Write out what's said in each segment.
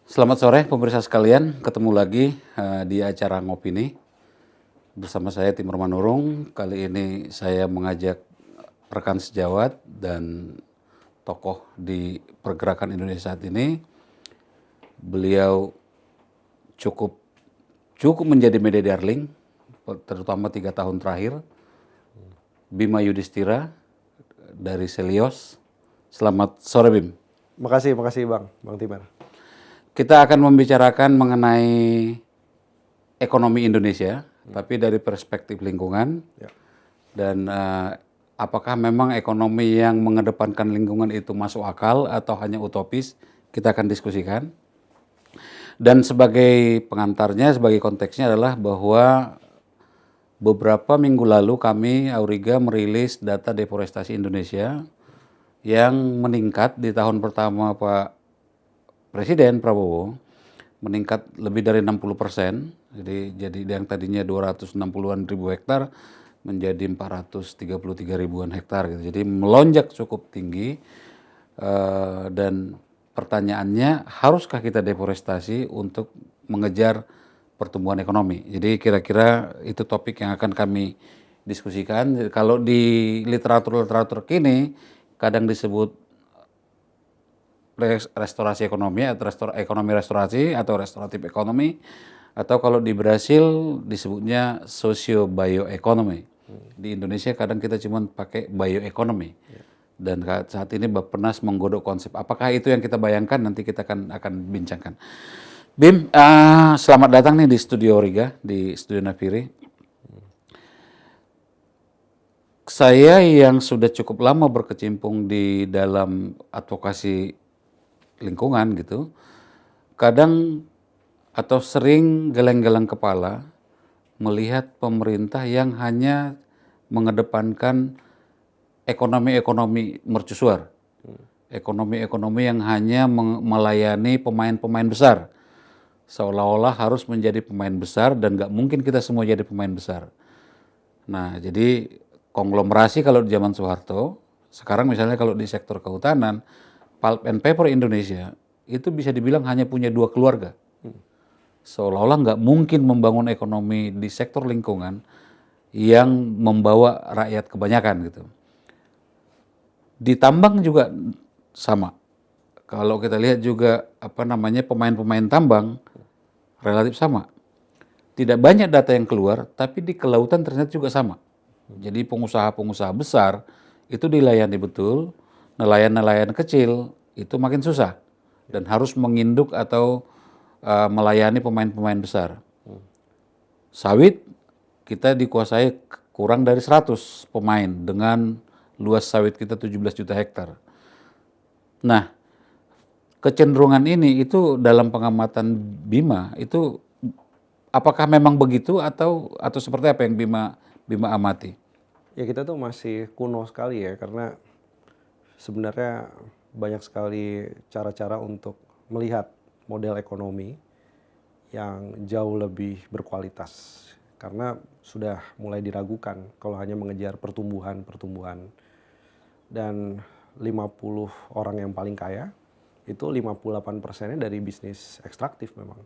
Selamat sore pemirsa sekalian, ketemu lagi di acara Ngopini bersama saya Timur Manurung. Kali ini saya mengajak rekan sejawat dan tokoh di pergerakan Indonesia saat ini. Beliau cukup menjadi media darling, terutama 3 tahun terakhir. Bima Yudhistira dari Selios. Selamat sore Bim. Makasih Bang Timur. Kita akan membicarakan mengenai ekonomi Indonesia, tapi dari perspektif lingkungan. Ya. Dan apakah memang ekonomi yang mengedepankan lingkungan itu masuk akal atau hanya utopis, kita akan diskusikan. Dan sebagai pengantarnya, sebagai konteksnya adalah bahwa beberapa minggu lalu kami, Auriga, merilis data deforestasi Indonesia yang meningkat di tahun pertama Pak Presiden Prabowo, meningkat lebih dari 60%. Jadi yang tadinya 260-an ribu hektar menjadi 433 ribuan hektar gitu. Jadi melonjak cukup tinggi, dan pertanyaannya, haruskah kita deforestasi untuk mengejar pertumbuhan ekonomi? Jadi kira-kira itu topik yang akan kami diskusikan. Kalau di literatur kini kadang disebut restorasi ekonomi atau ekonomi restorasi atau restoratif ekonomi, atau kalau di Brasil disebutnya socio bioeconomy. Di Indonesia kadang kita cuma pakai bioeconomy. Dan saat ini Bappenas menggodok konsep. Apakah itu yang kita bayangkan? Nanti kita akan bincangkan. Bim, selamat datang nih di Studio Auriga, di Studio Naviri. Saya yang sudah cukup lama berkecimpung di dalam advokasi lingkungan gitu, kadang atau sering geleng-geleng kepala melihat pemerintah yang hanya mengedepankan ekonomi mercusuar, ekonomi yang hanya melayani pemain-pemain besar, seolah-olah harus menjadi pemain besar dan nggak mungkin kita semua jadi pemain besar. Nah, jadi konglomerasi kalau di zaman Soeharto, sekarang misalnya kalau di sektor kehutanan, Pulp and Paper Indonesia itu bisa dibilang hanya punya 2 keluarga. Seolah-olah nggak mungkin membangun ekonomi di sektor lingkungan yang membawa rakyat kebanyakan gitu. Di tambang juga sama. Kalau kita lihat juga pemain-pemain tambang relatif sama. Tidak banyak data yang keluar, tapi di kelautan ternyata juga sama. Jadi pengusaha-pengusaha besar itu dilayani betul, nelayan-nelayan kecil itu makin susah dan harus menginduk atau melayani pemain-pemain besar. Sawit kita dikuasai kurang dari 100 pemain dengan luas sawit kita 17 juta hektar. Nah, kecenderungan ini itu dalam pengamatan Bima itu apakah memang begitu atau seperti apa yang Bima amati? Ya, kita tuh masih kuno sekali ya, karena sebenarnya banyak sekali cara-cara untuk melihat model ekonomi yang jauh lebih berkualitas. Karena sudah mulai diragukan kalau hanya mengejar pertumbuhan. Dan 50 orang yang paling kaya, itu 58%-nya dari bisnis ekstraktif memang.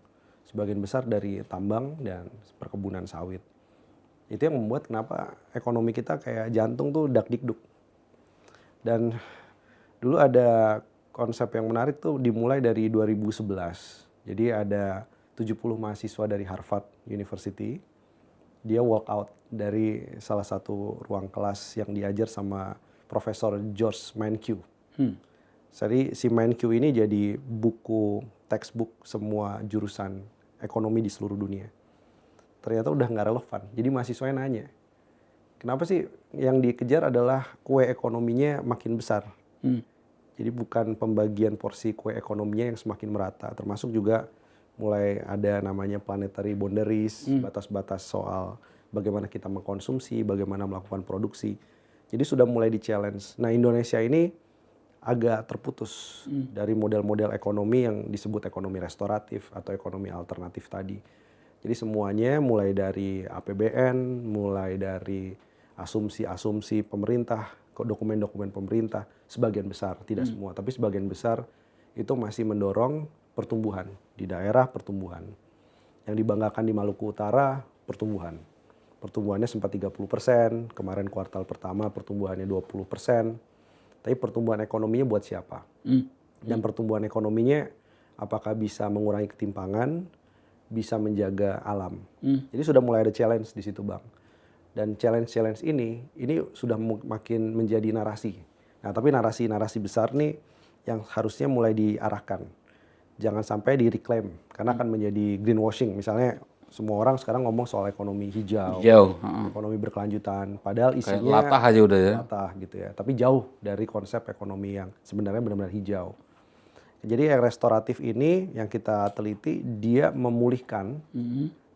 Sebagian besar dari tambang dan perkebunan sawit. Itu yang membuat kenapa ekonomi kita kayak jantung tuh dak-dikduk. Dan dulu ada konsep yang menarik tuh dimulai dari 2011. Jadi ada 70 mahasiswa dari Harvard University. Dia walk out dari salah satu ruang kelas yang diajar sama Profesor George Mankiw. Jadi si Mankiw ini jadi buku textbook semua jurusan ekonomi di seluruh dunia. Ternyata udah nggak relevan. Jadi mahasiswanya nanya, kenapa sih yang dikejar adalah kue ekonominya makin besar? Jadi bukan pembagian porsi kue ekonominya yang semakin merata. Termasuk juga mulai ada namanya planetary boundaries, batas-batas soal bagaimana kita mengkonsumsi, bagaimana melakukan produksi. Jadi sudah mulai di-challenge. Nah, Indonesia ini agak terputus dari model-model ekonomi yang disebut ekonomi restoratif atau ekonomi alternatif tadi. Jadi semuanya mulai dari APBN, mulai dari asumsi-asumsi pemerintah dokumen-dokumen pemerintah, sebagian besar, tidak semua, tapi sebagian besar itu masih mendorong pertumbuhan di daerah, pertumbuhan. Yang dibanggakan di Maluku Utara, pertumbuhan. Pertumbuhannya sempat 30%, kemarin kuartal pertama pertumbuhannya 20%. Tapi pertumbuhan ekonominya buat siapa? Dan pertumbuhan ekonominya apakah bisa mengurangi ketimpangan, bisa menjaga alam. Jadi sudah mulai ada challenge di situ, Bang. Dan challenge-challenge ini sudah makin menjadi narasi. Nah, tapi narasi-narasi besar nih yang harusnya mulai diarahkan. Jangan sampai di-reclaim, karena akan menjadi greenwashing. Misalnya semua orang sekarang ngomong soal ekonomi hijau, ekonomi berkelanjutan. Padahal Kayak isinya latah aja udah ya. latah gitu ya. Tapi jauh dari konsep ekonomi yang sebenarnya benar-benar hijau. Jadi yang restoratif ini yang kita teliti, dia memulihkan.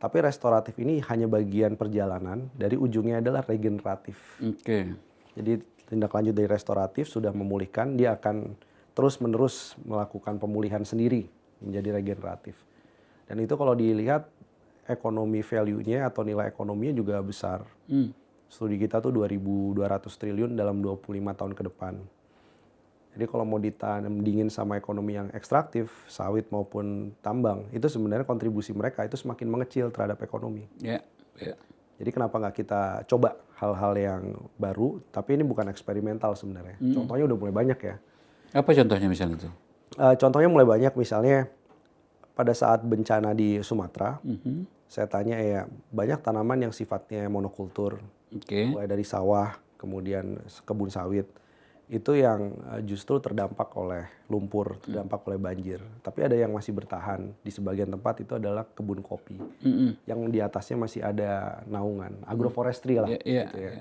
Tapi restoratif ini hanya bagian perjalanan, dari ujungnya adalah regeneratif. Oke. Jadi tindak lanjut dari restoratif sudah memulihkan, dia akan terus-menerus melakukan pemulihan sendiri menjadi regeneratif. Dan itu kalau dilihat ekonomi value-nya atau nilai ekonominya juga besar. Studi kita tuh 2.200 triliun dalam 25 tahun ke depan. Jadi kalau mau ditandingin sama ekonomi yang ekstraktif, sawit maupun tambang, itu sebenarnya kontribusi mereka itu semakin mengecil terhadap ekonomi. Jadi kenapa nggak kita coba hal-hal yang baru, tapi ini bukan eksperimental sebenarnya. Contohnya udah mulai banyak ya. Apa contohnya misalnya itu? Contohnya mulai banyak, misalnya pada saat bencana di Sumatera, saya tanya ya, banyak tanaman yang sifatnya monokultur, mulai dari sawah, kemudian kebun sawit, itu yang justru terdampak oleh lumpur, terdampak oleh banjir. Tapi ada yang masih bertahan, di sebagian tempat itu adalah kebun kopi, yang di atasnya masih ada naungan, agroforestry lah. Gitu ya.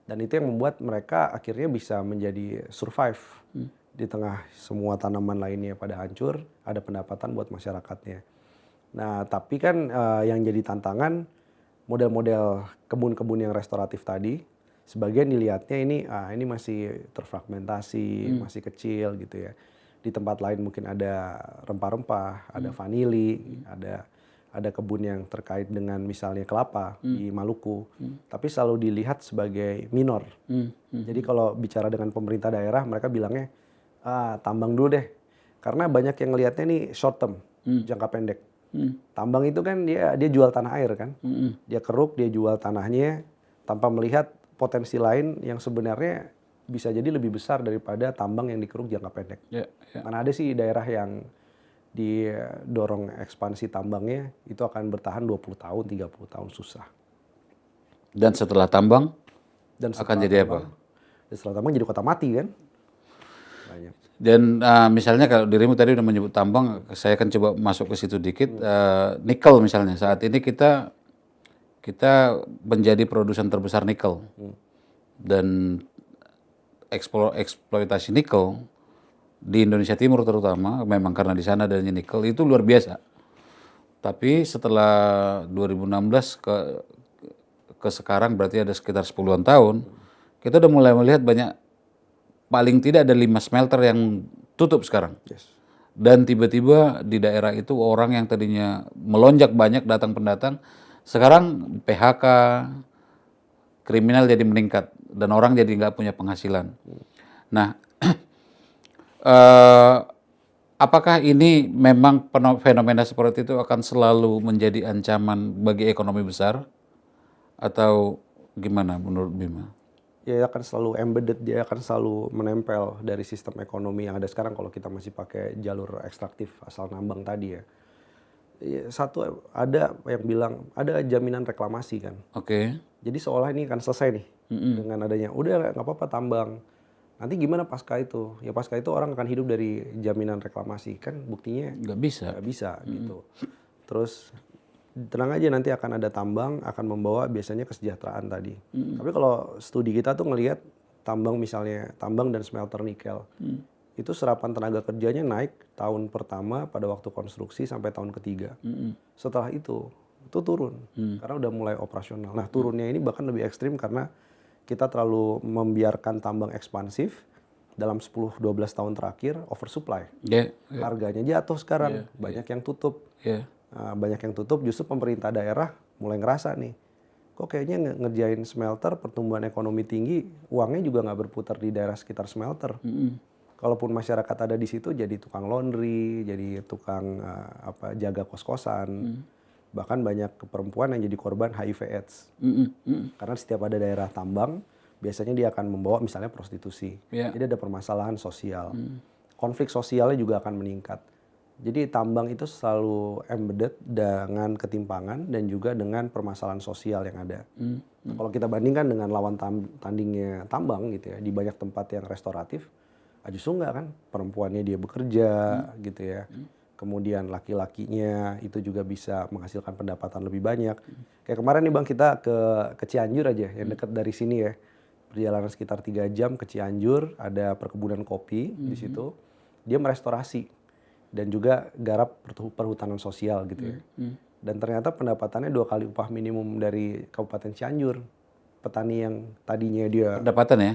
Dan itu yang membuat mereka akhirnya bisa menjadi survive. Di tengah semua tanaman lainnya pada hancur, ada pendapatan buat masyarakatnya. Nah, tapi kan yang jadi tantangan, model-model kebun-kebun yang restoratif tadi, sebagian dilihatnya ini masih terfragmentasi, masih kecil gitu ya. Di tempat lain mungkin ada rempah-rempah, ada vanili, ada kebun yang terkait dengan misalnya kelapa di Maluku, tapi selalu dilihat sebagai minor. Jadi kalau bicara dengan pemerintah daerah, mereka bilangnya, tambang dulu deh. Karena banyak yang ngelihatnya nih short term, jangka pendek. Tambang itu kan dia jual tanah air kan. Dia keruk, dia jual tanahnya tanpa melihat potensi lain yang sebenarnya bisa jadi lebih besar daripada tambang yang dikeruk jangka pendek. Mana ada sih daerah yang didorong ekspansi tambangnya itu akan bertahan 20 tahun, 30 tahun, susah. Dan setelah tambang akan jadi apa? Dan setelah tambang jadi kota mati kan? Banyak. Dan misalnya kalau dirimu tadi udah menyebut tambang, saya akan coba masuk ke situ dikit. Nikel misalnya, saat ini kita menjadi produsen terbesar nikel. Dan eksploitasi nikel di Indonesia Timur terutama, memang karena di sana adanya nikel, itu luar biasa. Tapi setelah 2016 ke sekarang, berarti ada sekitar 10-an tahun, kita udah mulai melihat banyak, paling tidak ada 5 smelter yang tutup sekarang. Dan tiba-tiba di daerah itu orang yang tadinya melonjak banyak datang pendatang, sekarang PHK, kriminal jadi meningkat, dan orang jadi nggak punya penghasilan. Nah, apakah ini memang fenomena seperti itu akan selalu menjadi ancaman bagi ekonomi besar? Atau gimana menurut Bima? Ya akan selalu embedded, dia akan selalu menempel dari sistem ekonomi yang ada sekarang kalau kita masih pakai jalur ekstraktif asal nambang tadi ya. Satu, ada yang bilang ada jaminan reklamasi kan. Jadi seolah ini kan selesai nih dengan adanya, udah nggak apa-apa tambang. Nanti gimana pasca itu? Ya pasca itu orang akan hidup dari jaminan reklamasi, kan buktinya nggak bisa gitu. Terus tenang aja, nanti akan ada tambang, akan membawa biasanya kesejahteraan tadi. Tapi kalau studi kita tuh ngelihat tambang, misalnya tambang dan smelter nikel, itu serapan tenaga kerjanya naik tahun pertama pada waktu konstruksi sampai tahun ketiga. Setelah itu turun karena udah mulai operasional. Nah, turunnya ini bahkan lebih ekstrim karena kita terlalu membiarkan tambang ekspansif. Dalam 10-12 tahun terakhir oversupply. Harganya jatuh sekarang, banyak yang tutup. Banyak yang tutup, justru pemerintah daerah mulai ngerasa nih, kok kayaknya ngerjain smelter, pertumbuhan ekonomi tinggi, uangnya juga nggak berputar di daerah sekitar smelter. Kalaupun masyarakat ada di situ jadi tukang laundry, jadi tukang jaga kos-kosan. Bahkan banyak perempuan yang jadi korban HIV/AIDS. Karena setiap ada daerah tambang, biasanya dia akan membawa misalnya prostitusi. Ya. Jadi ada permasalahan sosial. Konflik sosialnya juga akan meningkat. Jadi tambang itu selalu embedded dengan ketimpangan dan juga dengan permasalahan sosial yang ada. Nah, kalau kita bandingkan dengan lawan tandingnya tambang gitu ya, di banyak tempat yang restoratif, justru enggak kan, perempuannya dia bekerja gitu ya. Kemudian laki-lakinya itu juga bisa menghasilkan pendapatan lebih banyak. Kayak kemarin nih Bang, kita ke Cianjur aja, yang dekat dari sini ya. Perjalanan sekitar 3 jam ke Cianjur, ada perkebunan kopi di situ. Dia merestorasi dan juga garap perhutanan sosial gitu ya. Dan ternyata pendapatannya 2 kali upah minimum dari Kabupaten Cianjur. Petani yang tadinya dia Pendapatan ya,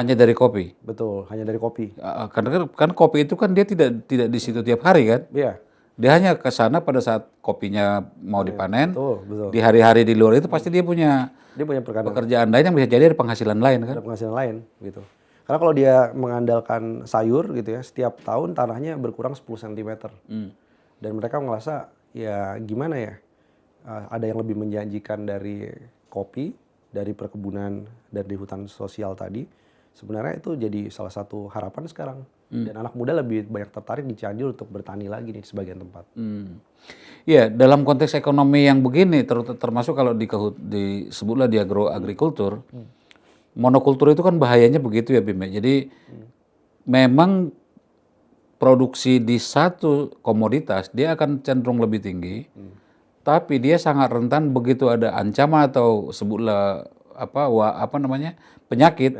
hanya dari kopi. betul hanya dari kopi. Karena kan kopi itu kan dia tidak di situ tiap hari kan. Iya, Dia hanya ke sana pada saat kopinya mau dipanen. betul. Di hari-hari di luar itu pasti dia punya Dia punya pekerjaan pekerjaan lain yang bisa jadi ada penghasilan lain kan. ada penghasilan lain gitu. Karena kalau dia mengandalkan sayur gitu ya, setiap tahun tanahnya berkurang 10 cm. Dan mereka merasa ya gimana ya, ada yang lebih menjanjikan dari kopi, dari perkebunan, dari hutan sosial tadi. Sebenarnya itu jadi salah satu harapan sekarang. Dan anak muda lebih banyak tertarik di Cianjur untuk bertani lagi nih di sebagian tempat. Iya, dalam konteks ekonomi yang begini, termasuk kalau disebutlah di agrikultur, monokultur itu kan bahayanya begitu ya Bim. Jadi memang produksi di satu komoditas dia akan cenderung lebih tinggi, tapi dia sangat rentan begitu ada ancaman atau sebutlah penyakit,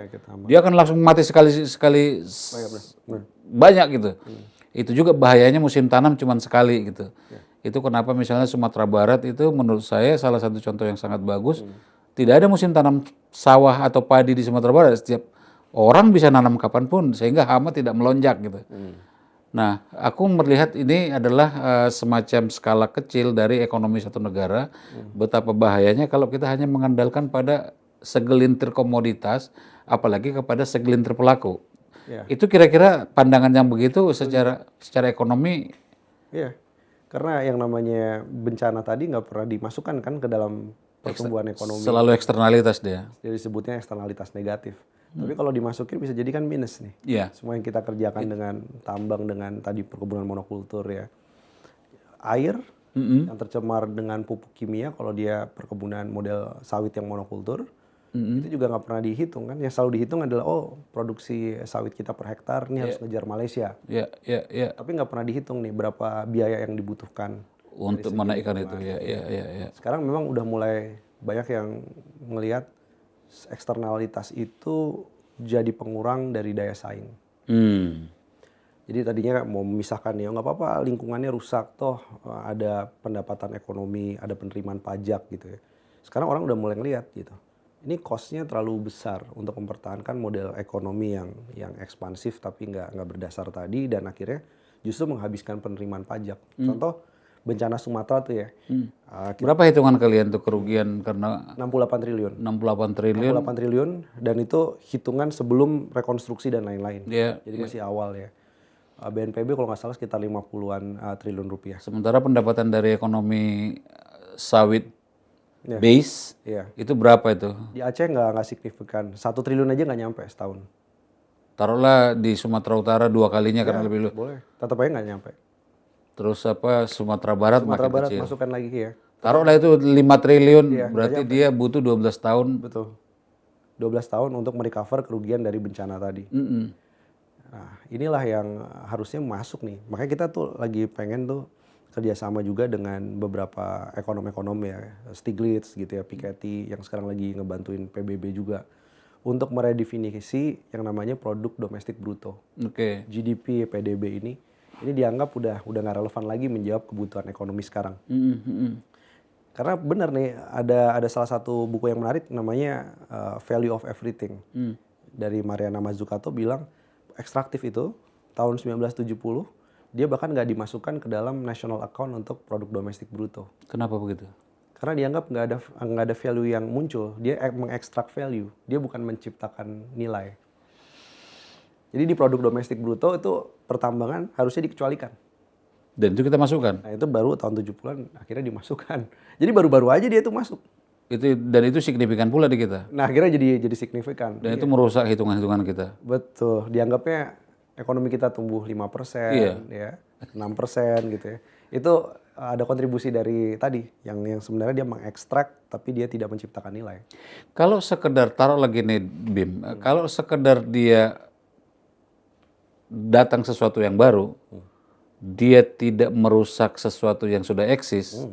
dia akan langsung mati sekali banyak gitu. Itu juga bahayanya musim tanam cuma sekali gitu. Itu kenapa misalnya Sumatera Barat itu menurut saya salah satu contoh yang sangat bagus. Tidak ada musim tanam sawah atau padi di Sumatera Barat. Setiap orang bisa nanam kapanpun sehingga hama tidak melonjak gitu. Nah, aku melihat ini adalah semacam skala kecil dari ekonomi satu negara. Betapa bahayanya kalau kita hanya mengandalkan pada segelintir komoditas, apalagi kepada segelintir pelaku. Itu kira-kira pandangan yang begitu secara ekonomi. Iya, karena yang namanya bencana tadi nggak pernah dimasukkan kan ke dalam pertumbuhan ekonomi. Selalu eksternalitas dia. Jadi disebutnya eksternalitas negatif. Tapi kalau dimasukin bisa jadi kan minus nih. Iya. Semua yang kita kerjakan dengan tambang, dengan tadi perkebunan monokultur ya. Air yang tercemar dengan pupuk kimia kalau dia perkebunan model sawit yang monokultur, itu juga nggak pernah dihitung kan. Yang selalu dihitung adalah produksi sawit kita per hektar ini harus ngejar Malaysia. Iya. Tapi nggak pernah dihitung nih berapa biaya yang dibutuhkan Untuk menaikkan itu. Ya. Sekarang memang udah mulai banyak yang melihat eksternalitas itu jadi pengurang dari daya saing. Jadi tadinya mau memisahkan ya nggak apa-apa, lingkungannya rusak toh, ada pendapatan ekonomi, ada penerimaan pajak gitu ya. Sekarang orang udah mulai ngelihat gitu. Ini cost-nya terlalu besar untuk mempertahankan model ekonomi yang ekspansif tapi nggak berdasar tadi, dan akhirnya justru menghabiskan penerimaan pajak. Contoh bencana Sumatera tuh ya. Berapa hitungan kalian tuh kerugian karena 68 triliun. 68 triliun? 68 triliun dan itu hitungan sebelum rekonstruksi dan lain-lain. Jadi masih awal ya. BNPB kalau nggak salah sekitar 50-an triliun rupiah. Sementara pendapatan dari ekonomi sawit base itu berapa itu? Di Aceh nggak signifikan. 1 triliun aja nggak nyampe setahun. Taruhlah di Sumatera Utara 2 kalinya karena lebih. Boleh. Tetap aja nggak nyampe. Terus Sumatera Barat Sumatera makin Barat kecil. masukkan lagi ya. Taruhlah itu 5 triliun, berarti dia butuh 12 tahun. Betul. 12 tahun untuk merecover kerugian dari bencana tadi. Nah, inilah yang harusnya masuk nih. Makanya kita tuh lagi pengen tuh kerjasama juga dengan beberapa ekonom-ekonom ya, Stiglitz gitu ya, Piketty yang sekarang lagi ngebantuin PBB juga untuk meredefinisi yang namanya produk domestik bruto. GDP, PDB ini dianggap udah nggak relevan lagi menjawab kebutuhan ekonomi sekarang. Karena benar nih ada salah satu buku yang menarik namanya Value of Everything dari Mariana Mazzucato bilang ekstraktif itu tahun 1970 dia bahkan nggak dimasukkan ke dalam national account untuk produk domestik bruto. Kenapa begitu? Karena dianggap nggak ada value yang muncul. Dia mengekstrak value. Dia bukan menciptakan nilai. Jadi di produk domestik bruto itu pertambangan harusnya dikecualikan. Dan itu kita masukkan. Nah itu baru tahun 70-an akhirnya dimasukkan. Jadi baru-baru aja dia itu masuk. Dan itu signifikan pula di kita. Nah akhirnya jadi signifikan. Dan itu merusak hitungan-hitungan kita. Betul. Dianggapnya ekonomi kita tumbuh 5%, ya 6% gitu ya. Itu ada kontribusi dari tadi yang sebenarnya dia mengekstrak tapi dia tidak menciptakan nilai. Kalau sekedar taruh lagi nih Bim, kalau sekedar dia datang sesuatu yang baru, dia tidak merusak sesuatu yang sudah eksis,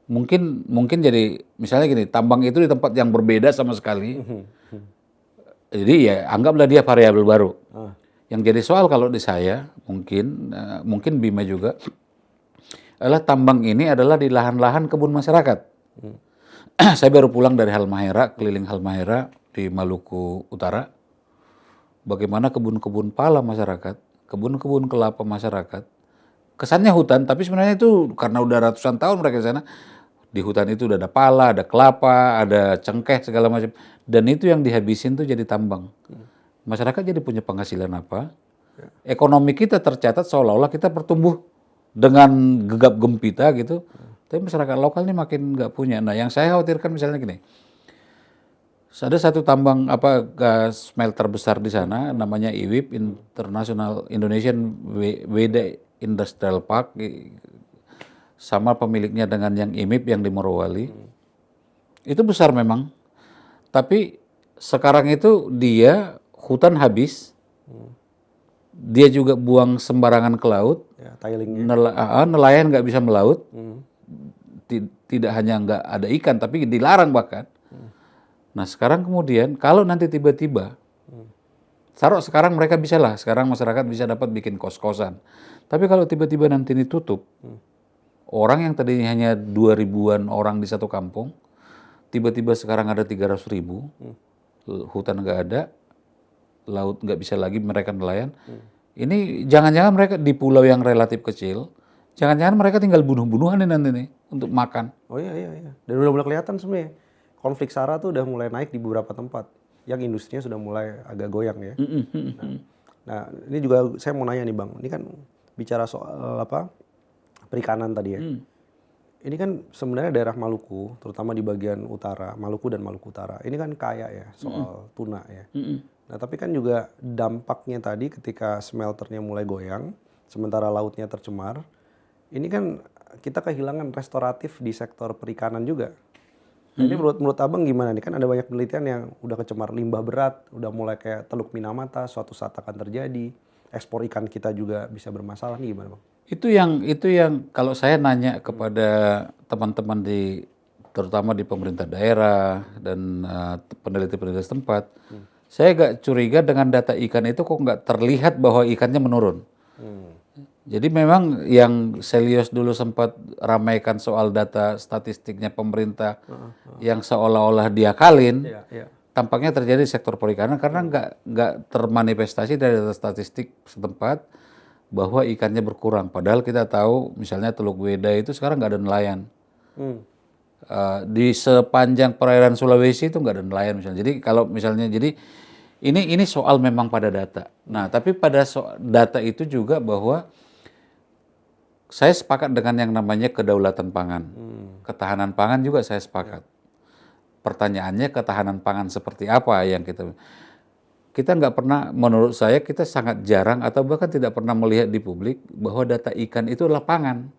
mungkin jadi misalnya gini, tambang itu di tempat yang berbeda sama sekali, jadi ya anggaplah dia variabel baru. Yang jadi soal kalau di saya mungkin Bima juga adalah tambang ini adalah di lahan-lahan kebun masyarakat. Saya baru pulang dari Halmahera, keliling Halmahera di Maluku Utara. Bagaimana kebun-kebun pala masyarakat, kebun-kebun kelapa masyarakat. Kesannya hutan, tapi sebenarnya itu karena udah ratusan tahun mereka di sana. Di hutan itu udah ada pala, ada kelapa, ada cengkeh, segala macam. Dan itu yang dihabisin tuh jadi tambang. Masyarakat jadi punya penghasilan apa? Ekonomi kita tercatat seolah-olah kita bertumbuh dengan gegap gempita gitu. Tapi masyarakat lokal ini makin nggak punya. Nah yang saya khawatirkan misalnya gini. Ada satu tambang gas smelter besar di sana namanya IWIP, International Indonesian Weda Industrial Park, sama pemiliknya dengan yang IMIP yang di Morowali. Itu besar memang. Tapi sekarang itu dia hutan habis. Dia juga buang sembarangan ke laut. Ya, tailingnya. Nelayan nggak bisa melaut. Tidak hanya nggak ada ikan, tapi dilarang bahkan. Nah sekarang kemudian kalau nanti tiba-tiba, taruh sekarang mereka bisa lah, sekarang masyarakat bisa dapat bikin kos-kosan. Tapi kalau tiba-tiba nanti ini tutup, orang yang tadinya hanya 2.000-an orang di satu kampung, tiba-tiba sekarang ada 300.000, hutan nggak ada, laut nggak bisa lagi mereka nelayan. Ini jangan-jangan mereka di pulau yang relatif kecil, jangan-jangan mereka tinggal bunuh-bunuhan nih nanti nih untuk makan. Oh iya. Dan udah mulai kelihatan sebenarnya. Konflik SARA tuh udah mulai naik di beberapa tempat yang industrinya sudah mulai agak goyang ya. Nah, ini juga saya mau nanya nih Bang, ini kan bicara soal perikanan tadi ya. Ini kan sebenarnya daerah Maluku, terutama di bagian utara, Maluku dan Maluku Utara, ini kan kaya ya soal tuna ya. Nah tapi kan juga dampaknya tadi ketika smelternya mulai goyang, sementara lautnya tercemar, ini kan kita kehilangan restoratif di sektor perikanan juga. Nah, ini menurut Abang gimana nih? Kan ada banyak penelitian yang udah kecemar limbah berat, udah mulai kayak Teluk Minamata, suatu saat akan terjadi. Ekspor ikan kita juga bisa bermasalah nih gimana Bang? Itu yang kalau saya nanya kepada teman-teman terutama di pemerintah daerah dan peneliti-peneliti setempat, saya agak curiga dengan data ikan itu kok nggak terlihat bahwa ikannya menurun. Jadi memang yang Selios dulu sempat ramaikan soal data statistiknya pemerintah yang seolah-olah diakalin, tampaknya terjadi di sektor perikanan karena nggak termanifestasi dari data statistik setempat bahwa ikannya berkurang. Padahal kita tahu misalnya Teluk Weda itu sekarang nggak ada nelayan. Di sepanjang perairan Sulawesi itu nggak ada nelayan misalnya. Jadi kalau misalnya ini soal memang pada data. Nah tapi pada data itu juga bahwa saya sepakat dengan yang namanya kedaulatan pangan. Ketahanan pangan juga saya sepakat. Pertanyaannya ketahanan pangan seperti apa yang kita nggak pernah, menurut saya kita sangat jarang atau bahkan tidak pernah melihat di publik bahwa data ikan itu adalah pangan.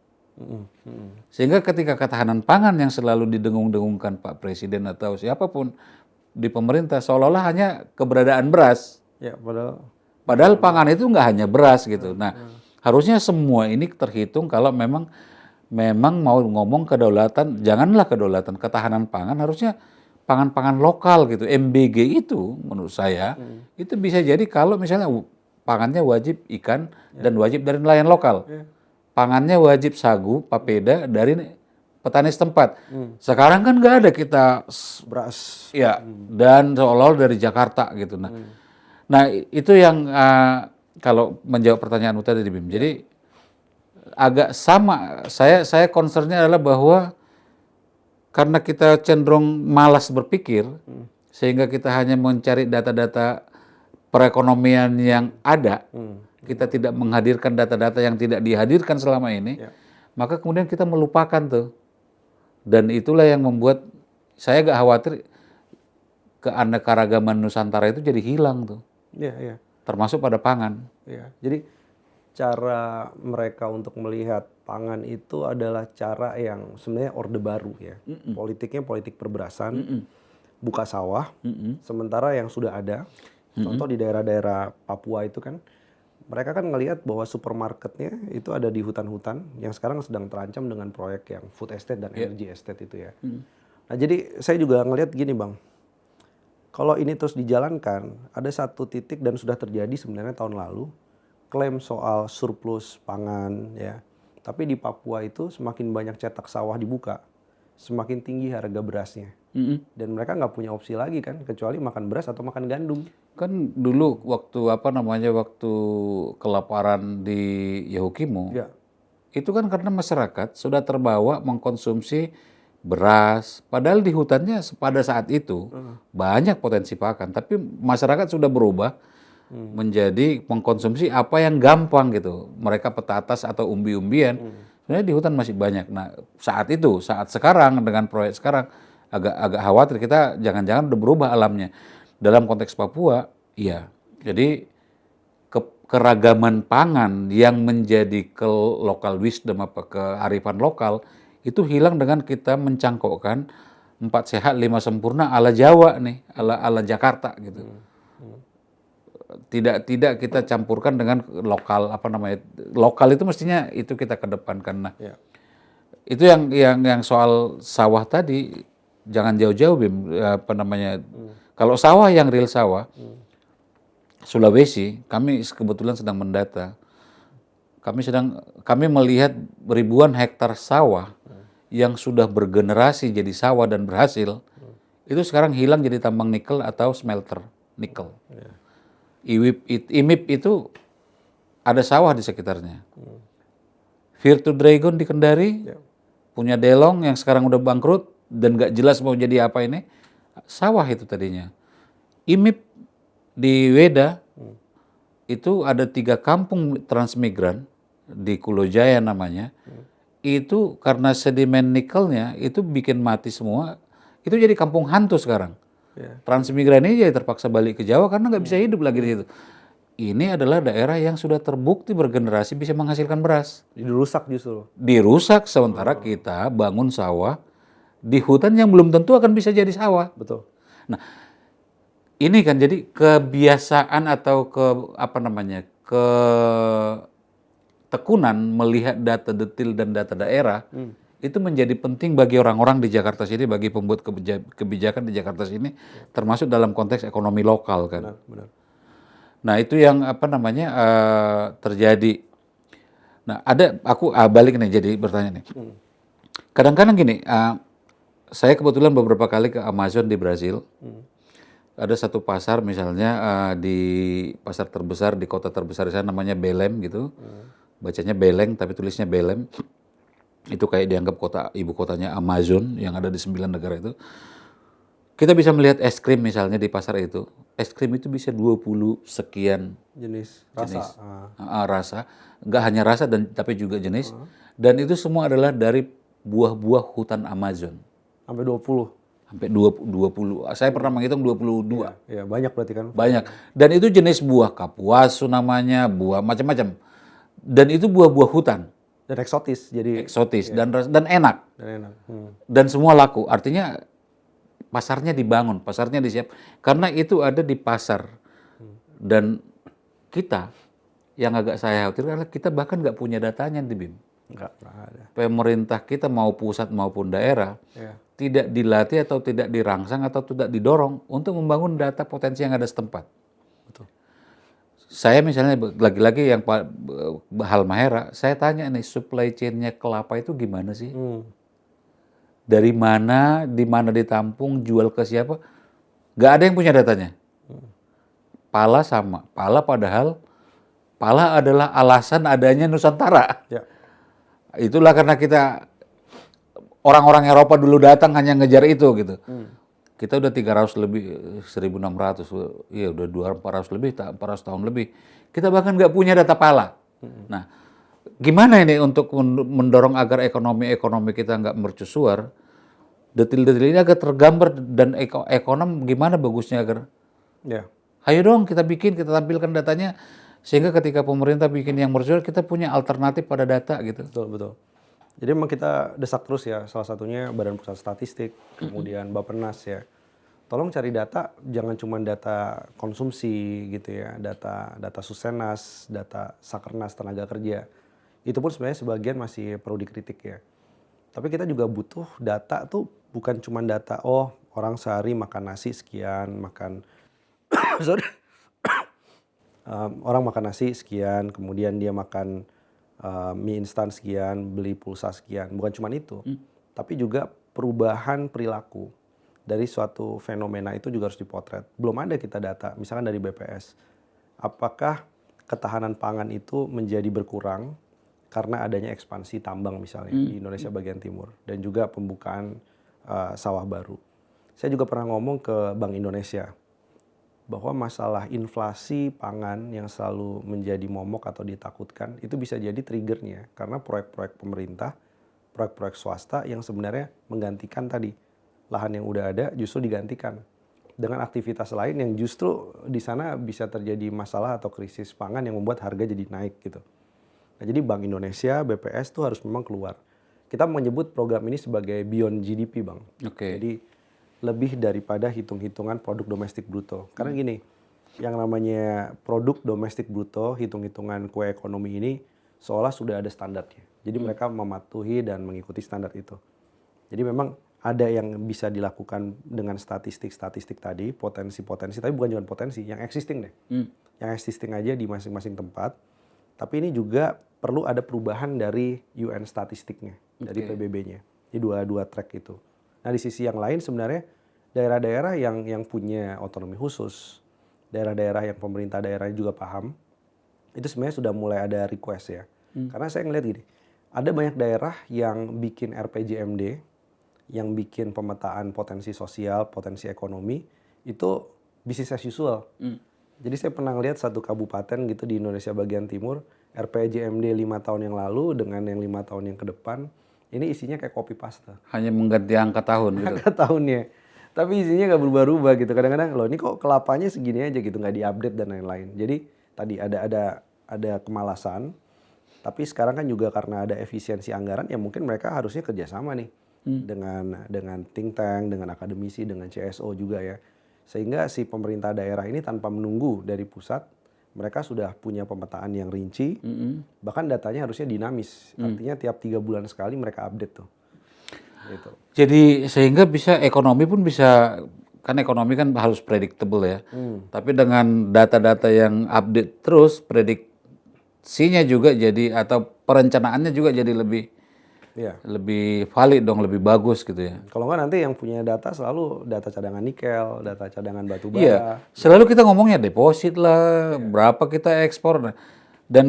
Sehingga ketika ketahanan pangan yang selalu didengung-dengungkan Pak Presiden atau siapapun di pemerintah seolah-olah hanya keberadaan beras. Ya, padahal pangan itu nggak hanya beras gitu. Nah, harusnya semua ini terhitung kalau memang mau ngomong kedaulatan, janganlah kedaulatan, ketahanan pangan, harusnya pangan-pangan lokal gitu. MBG itu menurut saya itu bisa jadi kalau misalnya pangannya wajib ikan dan wajib dari nelayan lokal. Pangannya wajib sagu, papeda dari petani setempat. Sekarang kan nggak ada kita beras. Ya, dan seolah-olah dari Jakarta gitu. Nah itu yang kalau menjawab pertanyaan tadi Bim. Jadi agak sama. Saya concernnya adalah bahwa karena kita cenderung malas berpikir, sehingga kita hanya mencari data-data perekonomian yang ada, kita tidak menghadirkan data-data yang tidak dihadirkan selama ini, maka kemudian kita melupakan tuh. Dan itulah yang membuat saya agak khawatir keanekaragaman Nusantara itu jadi hilang tuh, Iya. termasuk pada pangan. Ya, jadi cara mereka untuk melihat pangan itu adalah cara yang sebenarnya orde baru ya. Politiknya politik perberasan, buka sawah, sementara yang sudah ada, contoh di daerah-daerah Papua itu kan, mereka kan ngelihat bahwa supermarketnya itu ada di hutan-hutan yang sekarang sedang terancam dengan proyek yang food estate dan energy estate itu ya. Nah jadi saya juga ngelihat gini Bang, kalau ini terus dijalankan, ada satu titik dan sudah terjadi sebenarnya tahun lalu, klaim soal surplus pangan ya. Tapi di Papua itu semakin banyak cetak sawah dibuka, semakin tinggi harga berasnya. Dan mereka nggak punya opsi lagi kan, kecuali makan beras atau makan gandum. Kan dulu waktu kelaparan di Yahukimo, Ya. itu kan karena masyarakat sudah terbawa mengkonsumsi beras, padahal di hutannya pada saat itu banyak potensi pakan, tapi masyarakat sudah berubah menjadi mengkonsumsi apa yang gampang gitu. Mereka petatas atau umbi-umbian, sebenarnya di hutan masih banyak. Nah saat sekarang dengan proyek sekarang agak khawatir kita jangan-jangan udah berubah alamnya. Dalam konteks Papua, iya. Jadi keragaman pangan yang menjadi ke local wisdom apa kearifan lokal itu hilang dengan kita mencangkokkan 4 sehat 5 sempurna ala Jawa nih, ala Jakarta gitu. Tidak kita campurkan dengan lokal lokal itu mestinya itu kita kedepankan. Nah, itu yang soal sawah tadi jangan jauh-jauh Bim, kalau sawah yang real sawah, Sulawesi, kami kebetulan sedang mendata. Kami melihat ribuan hektar sawah yang sudah bergenerasi jadi sawah dan berhasil, itu sekarang hilang jadi tambang nikel atau smelter nikel. IMIP itu ada sawah di sekitarnya. Virtu Dragon di Kendari, punya Delong yang sekarang udah bangkrut dan gak jelas mau jadi apa ini, sawah itu tadinya. IMIP di Weda itu ada 3 kampung transmigran di Kulo Jaya namanya. Itu karena sedimen nikelnya itu bikin mati semua. Itu jadi kampung hantu sekarang. Transmigran ini jadi terpaksa balik ke Jawa karena nggak bisa hidup lagi di situ. Ini adalah daerah yang sudah terbukti bergenerasi bisa menghasilkan beras. Dirusak justru. Dirusak sementara kita bangun sawah di hutan yang belum tentu akan bisa jadi sawah. Betul. Nah, ini kan jadi kebiasaan atau ketekunan melihat data detil dan data daerah itu menjadi penting bagi orang-orang di Jakarta sini, bagi pembuat kebijakan di Jakarta sini, termasuk dalam konteks ekonomi lokal kan. Benar. Nah itu yang terjadi. Nah aku balik nih jadi bertanya nih. Kadang-kadang gini, saya kebetulan beberapa kali ke Amazon di Brasil. Ada satu pasar misalnya di pasar terbesar di kota terbesar di sana namanya Belém gitu. Bacanya Belém tapi tulisnya Belém. Itu kayak dianggap ibu kotanya Amazon yang ada di 9 negara itu. Kita bisa melihat es krim misalnya di pasar itu. Es krim itu bisa 20 sekian Jenis rasa. Nggak hanya rasa tapi juga jenis. Dan itu semua adalah dari buah-buah hutan Amazon. Sampai 20. Sampai 20. Saya pernah menghitung 22. Ya, banyak berarti kan. Banyak. Dan itu jenis buah kapuasu namanya, buah macam-macam. Dan itu buah-buah hutan. Dan eksotis. Jadi eksotis dan enak. Dan semua laku. Artinya pasarnya dibangun, pasarnya disiap. Karena itu ada di pasar. Dan kita yang agak saya khawatir adalah kita bahkan nggak punya datanya di BIM. Nggak ada. Pemerintah kita mau pusat maupun daerah tidak dilatih atau tidak dirangsang atau tidak didorong untuk membangun data potensi yang ada setempat. Betul. Saya misalnya lagi-lagi yang Halmahera, saya tanya nih supply chain-nya kelapa itu gimana sih? Dari mana, di mana ditampung, jual ke siapa? Nggak ada yang punya datanya. Pala sama, padahal pala adalah alasan adanya Nusantara. Ya. Itulah karena kita orang-orang Eropa dulu datang hanya ngejar itu gitu. Kita udah 300 lebih, 1.600, iya udah 400 lebih, 400 tahun lebih. Kita bahkan nggak punya data pala. Nah, gimana ini untuk mendorong agar ekonomi kita nggak mercusuar? Detil-detil ini agak tergambar dan ekonom gimana bagusnya agar, Ya, ayo dong kita tampilkan datanya sehingga ketika pemerintah bikin yang mercusuar kita punya alternatif pada data gitu. betul betul. Jadi memang kita desak terus ya, salah satunya Badan Pusat Statistik, kemudian Bappenas ya. Tolong cari data, jangan cuma data konsumsi gitu ya, data Susenas, data Sakernas tenaga kerja. Itu pun sebenarnya sebagian masih perlu dikritik ya. Tapi kita juga butuh data tuh bukan cuma data, oh orang sehari makan nasi sekian, makan sorry, orang makan nasi sekian, kemudian dia makan mie instan sekian, beli pulsa sekian. Bukan cuma itu, tapi juga perubahan perilaku dari suatu fenomena itu juga harus dipotret. Belum ada kita data, misalkan dari BPS. Apakah ketahanan pangan itu menjadi berkurang karena adanya ekspansi tambang misalnya di Indonesia bagian timur dan juga pembukaan sawah baru. Saya juga pernah ngomong ke Bank Indonesia bahwa masalah inflasi pangan yang selalu menjadi momok atau ditakutkan itu bisa jadi triggernya karena proyek-proyek pemerintah, proyek-proyek swasta yang sebenarnya menggantikan tadi lahan yang udah ada justru digantikan dengan aktivitas lain yang justru di sana bisa terjadi masalah atau krisis pangan yang membuat harga jadi naik gitu. Nah, jadi Bank Indonesia, BPS tuh harus memang keluar. Kita menyebut program ini sebagai Beyond GDP, Bang. Oke. Jadi lebih daripada hitung-hitungan produk domestik bruto. Karena gini, yang namanya produk domestik bruto, hitung-hitungan kue ekonomi ini seolah sudah ada standarnya. Jadi mereka mematuhi dan mengikuti standar itu. Jadi memang ada yang bisa dilakukan dengan statistik-statistik tadi, potensi-potensi, tapi bukan cuma potensi, yang existing deh. Yang existing aja di masing-masing tempat. Tapi ini juga perlu ada perubahan dari UN statistiknya, dari PBB-nya. Di dua track itu. Nah di sisi yang lain sebenarnya daerah-daerah yang punya otonomi khusus, daerah-daerah yang pemerintah daerahnya juga paham, itu sebenarnya sudah mulai ada request ya. Karena saya ngeliat gini, ada banyak daerah yang bikin RPJMD, yang bikin pemetaan potensi sosial, potensi ekonomi, itu business as usual. Jadi saya pernah lihat satu kabupaten gitu di Indonesia bagian timur, RPJMD 5 tahun yang lalu dengan yang 5 tahun yang ke depan, ini isinya kayak copy paste. Hanya mengganti angka tahun gitu. Angka tahunnya. Tapi isinya nggak berubah-ubah gitu. Kadang-kadang loh ini kok kelapanya segini aja gitu, nggak diupdate dan lain-lain. Jadi tadi ada kemalasan, tapi sekarang kan juga karena ada efisiensi anggaran, ya mungkin mereka harusnya kerjasama nih dengan think tank, dengan akademisi, dengan CSO juga ya. Sehingga si pemerintah daerah ini tanpa menunggu dari pusat, mereka sudah punya pemetaan yang rinci, bahkan datanya harusnya dinamis. Artinya tiap 3 bulan sekali mereka update tuh. Gitu. Jadi sehingga bisa ekonomi pun bisa, kan ekonomi kan harus predictable ya. Tapi dengan data-data yang update terus, prediksinya juga jadi atau perencanaannya juga jadi Iya. lebih valid dong, lebih bagus gitu ya. Kalau nggak nanti yang punya data selalu data cadangan nikel, data cadangan batu bara. Iya, selalu kita ngomongnya deposit lah, berapa kita ekspor. Dan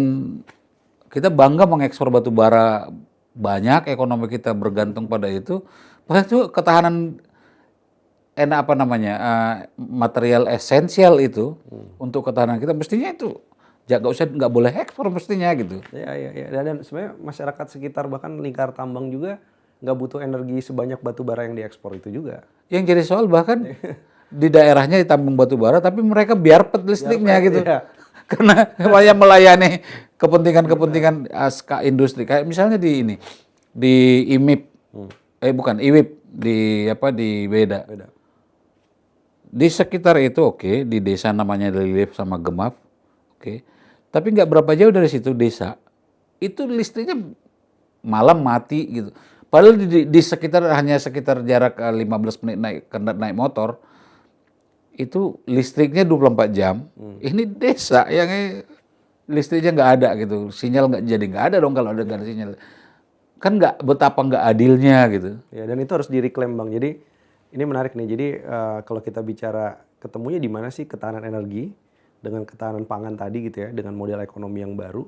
kita bangga mengekspor batu bara banyak, ekonomi kita bergantung pada itu. Padahal itu ketahanan material esensial itu untuk ketahanan kita mestinya itu nggak boleh ekspor mestinya gitu. Ya. Dan sebenarnya masyarakat sekitar bahkan lingkar tambang juga nggak butuh energi sebanyak batu bara yang diekspor itu juga. Yang jadi soal bahkan di daerahnya ditambang batu bara, tapi mereka biarpet listriknya gitu. Iya. Karena supaya melayani kepentingan industri. Kayak misalnya di IMIP, bukan IWIP di Beda. Di sekitar itu oke, di desa namanya Lilip sama Gemap, oke. Tapi nggak berapa jauh dari situ desa, itu listriknya malam mati gitu. Padahal di sekitar hanya sekitar jarak 15 menit naik motor, itu listriknya 24 jam. Ini desa yang listriknya nggak ada gitu, sinyal nggak ada dong kalau nggak ada sinyal. Kan betapa nggak adilnya gitu. Ya, dan itu harus direklaim Bang. Jadi ini menarik nih. Jadi kalau kita bicara ketemunya di mana sih ketahanan energi dengan ketahanan pangan tadi gitu ya, dengan model ekonomi yang baru,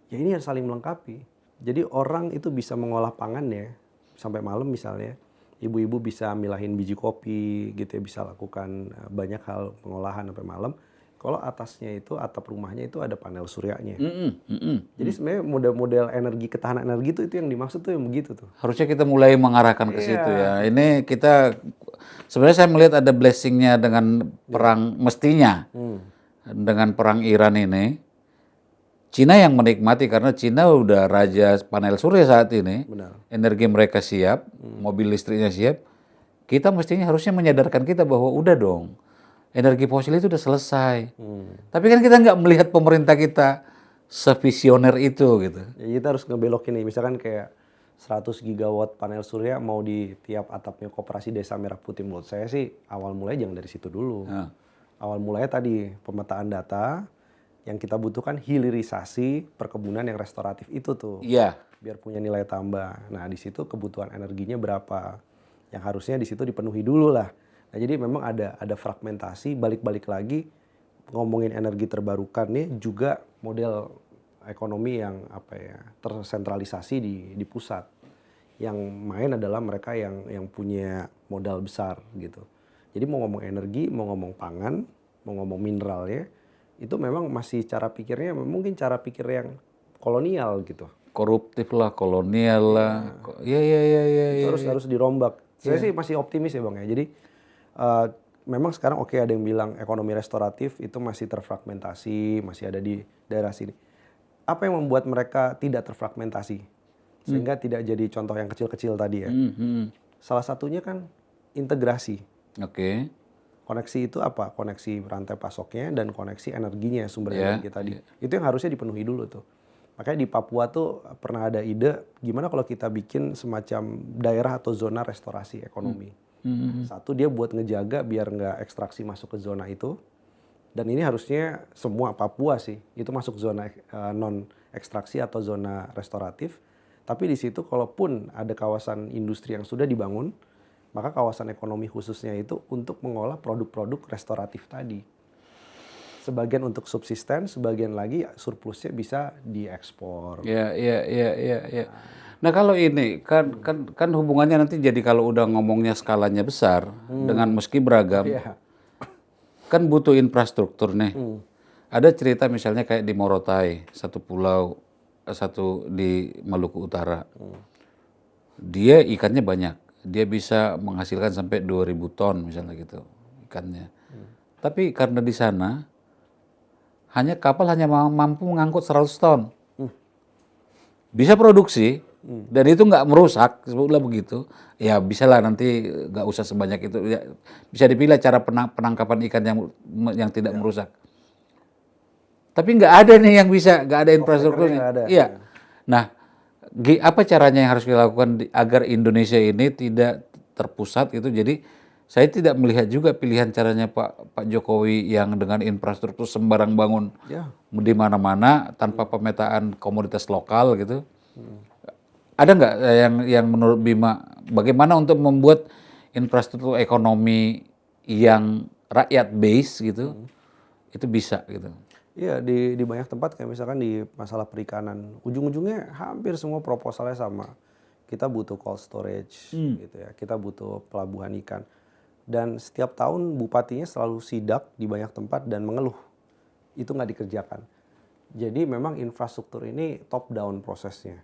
ya ini harus saling melengkapi. Jadi orang itu bisa mengolah pangannya, sampai malam misalnya, ibu-ibu bisa milahin biji kopi gitu ya, bisa lakukan banyak hal pengolahan sampai malam. Kalau atasnya itu, atap rumahnya itu ada panel suryanya. Jadi sebenarnya model-model energi, ketahanan energi itu yang dimaksud tuh yang begitu tuh. Harusnya kita mulai mengarahkan ke situ ya. Ini kita sebenarnya saya melihat ada blessingnya dengan perang mestinya dengan perang Iran ini. Cina yang menikmati karena Cina udah raja panel surya saat ini. Benar. Energi mereka siap, mobil listriknya siap. Kita mestinya harusnya menyadarkan kita bahwa udah dong, energi fosil itu udah selesai. Tapi kan kita nggak melihat pemerintah kita sevisioner itu gitu. Ya, kita harus ngebelokin nih, misalkan kayak 100 gigawatt panel surya mau di tiap atapnya Koperasi Desa Merah Putih. Menurut saya sih awal mulai jangan dari situ dulu. Awal mulanya tadi pemetaan data, yang kita butuhkan hilirisasi perkebunan yang restoratif itu tuh. Iya. Biar punya nilai tambah. Nah, di situ kebutuhan energinya berapa? Yang harusnya di situ dipenuhi dulu lah. Nah, jadi memang ada fragmentasi, balik-balik lagi ngomongin energi terbarukan nih juga model ekonomi yang tersentralisasi di pusat. Yang main adalah mereka yang punya modal besar gitu. Jadi mau ngomong energi, mau ngomong pangan, mau ngomong mineralnya, itu memang masih cara pikirnya mungkin cara pikir yang kolonial gitu. Koruptif lah, kolonial lah. Iya. Itu harus dirombak. Saya sih masih optimis ya Bang ya. Jadi memang sekarang ada yang bilang ekonomi restoratif itu masih terfragmentasi, masih ada di daerah sini. Apa yang membuat mereka tidak terfragmentasi? Sehingga tidak jadi contoh yang kecil-kecil tadi ya. Salah satunya kan integrasi. Oke. Koneksi itu apa? Koneksi rantai pasoknya dan koneksi energinya, sumber energi tadi. Itu yang harusnya dipenuhi dulu tuh. Makanya di Papua tuh pernah ada ide, gimana kalau kita bikin semacam daerah atau zona restorasi ekonomi. Satu, dia buat ngejaga biar nggak ekstraksi masuk ke zona itu. Dan ini harusnya semua Papua sih, itu masuk zona non ekstraksi atau zona restoratif. Tapi di situ kalaupun ada kawasan industri yang sudah dibangun, maka kawasan ekonomi khususnya itu untuk mengolah produk-produk restoratif tadi. Sebagian untuk subsisten, sebagian lagi surplusnya bisa diekspor. Iya. Nah kalau ini kan hubungannya nanti jadi kalau udah ngomongnya skalanya besar dengan meski beragam, kan butuh infrastruktur nih. Ada cerita misalnya kayak di Morotai, satu pulau, satu di Maluku Utara. Dia ikannya banyak. Dia bisa menghasilkan sampai 2.000 ton misalnya gitu ikannya. Tapi karena di sana kapal hanya mampu mengangkut 100 ton. Bisa produksi dan itu nggak merusak, sebutlah begitu. Ya bisalah nanti nggak usah sebanyak itu. Ya, bisa dipilih cara penangkapan ikan yang tidak merusak. Tapi nggak ada nih yang bisa, nggak ada infrastrukturnya. Iya. Nah, apa caranya yang harus dilakukan agar Indonesia ini tidak terpusat gitu. Jadi saya tidak melihat juga pilihan caranya Pak Jokowi yang dengan infrastruktur sembarang bangun di mana-mana tanpa pemetaan komoditas lokal gitu. Ada nggak yang menurut Bima bagaimana untuk membuat infrastruktur ekonomi yang rakyat base gitu itu bisa gitu? Iya, di banyak tempat kayak misalkan di masalah perikanan, ujung-ujungnya hampir semua proposalnya sama. Kita butuh cold storage gitu ya, kita butuh pelabuhan ikan. Dan setiap tahun bupatinya selalu sidak di banyak tempat dan mengeluh. Itu nggak dikerjakan. Jadi memang infrastruktur ini top down prosesnya.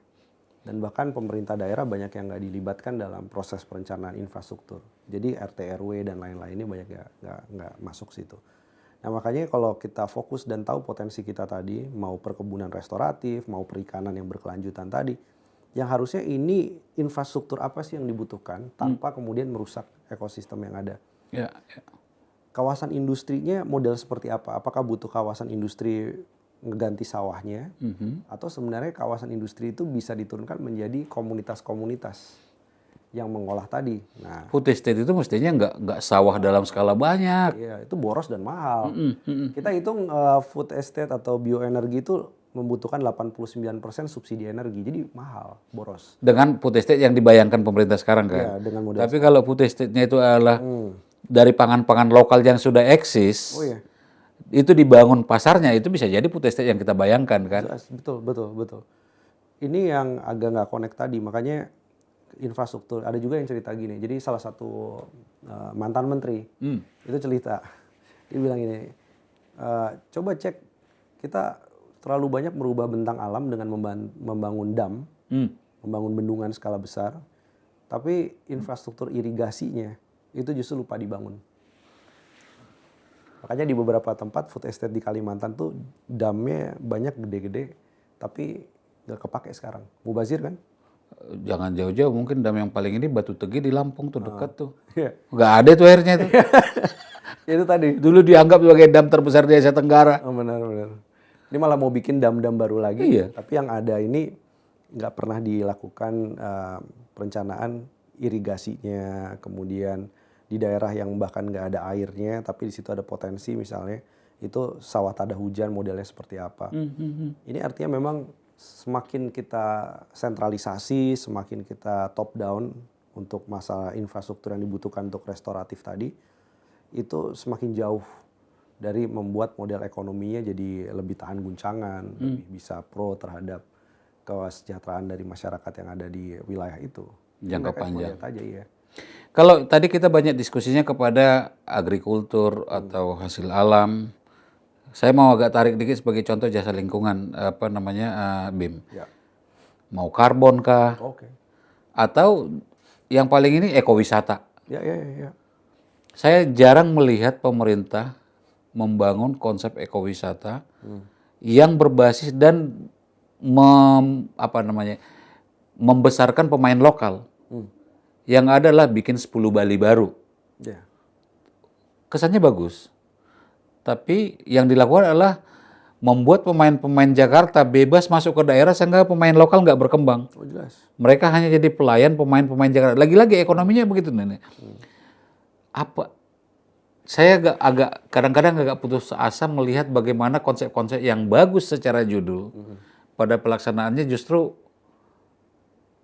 Dan bahkan pemerintah daerah banyak yang nggak dilibatkan dalam proses perencanaan infrastruktur. Jadi RT, RW dan lain-lain ini banyak nggak masuk situ. Nah makanya kalau kita fokus dan tahu potensi kita tadi, mau perkebunan restoratif, mau perikanan yang berkelanjutan tadi, yang harusnya ini infrastruktur apa sih yang dibutuhkan tanpa kemudian merusak ekosistem yang ada. Kawasan industrinya model seperti apa? Apakah butuh kawasan industri ngeganti sawahnya? Atau sebenarnya kawasan industri itu bisa diturunkan menjadi komunitas-komunitas yang mengolah tadi. Nah, food estate itu mestinya nggak sawah dalam skala banyak. Iya, itu boros dan mahal. Kita hitung food estate atau bioenergi itu membutuhkan 89% subsidi energi, jadi mahal, boros. Dengan food estate yang dibayangkan pemerintah sekarang kan. Iya, dengan model. Tapi kalau food estate-nya itu adalah dari pangan-pangan lokal yang sudah eksis, itu dibangun pasarnya, itu bisa jadi food estate yang kita bayangkan kan. Betul. Ini yang agak nggak connect tadi, makanya infrastruktur. Ada juga yang cerita gini. Jadi salah satu mantan menteri itu cerita. Dia bilang gini, coba cek kita terlalu banyak merubah bentang alam dengan membangun dam, membangun bendungan skala besar, tapi infrastruktur irigasinya itu justru lupa dibangun. Makanya di beberapa tempat food estate di Kalimantan tuh damnya banyak gede-gede, tapi nggak kepake sekarang. Mubazir kan? Jangan jauh-jauh, mungkin dam yang paling ini Batu Tegi di Lampung tuh dekat tuh. Iya. Nggak ada tuh airnya tuh. Itu tadi. Dulu dianggap sebagai dam terbesar di Asia Tenggara. Oh, benar-benar. Ini malah mau bikin dam-dam baru lagi. Iya. Tapi yang ada ini nggak pernah dilakukan perencanaan irigasinya, kemudian di daerah yang bahkan nggak ada airnya, tapi di situ ada potensi misalnya itu sawah tada hujan modelnya seperti apa. Ini artinya memang semakin kita sentralisasi, semakin kita top down untuk masalah infrastruktur yang dibutuhkan untuk restoratif tadi, itu semakin jauh dari membuat model ekonominya jadi lebih tahan guncangan, lebih bisa pro terhadap kesejahteraan dari masyarakat yang ada di wilayah itu. Jangka Mereka cuma panjang. lihat aja, iya. Kalau tadi kita banyak diskusinya kepada agrikultur atau hasil alam, saya mau agak tarik dikit sebagai contoh jasa lingkungan, BIM. Ya. Mau karbon kah? Oke. Atau yang paling ini ekowisata. Ya. Saya jarang melihat pemerintah membangun konsep ekowisata yang berbasis dan membesarkan pemain lokal. Yang adalah bikin 10 Bali baru. Ya. Kesannya bagus. Tapi yang dilakukan adalah membuat pemain-pemain Jakarta bebas masuk ke daerah sehingga pemain lokal nggak berkembang. Oh, jelas. Mereka hanya jadi pelayan pemain-pemain Jakarta. Lagi-lagi ekonominya begitu, Nenek. Saya kadang-kadang agak putus asa melihat bagaimana konsep-konsep yang bagus secara judul pada pelaksanaannya justru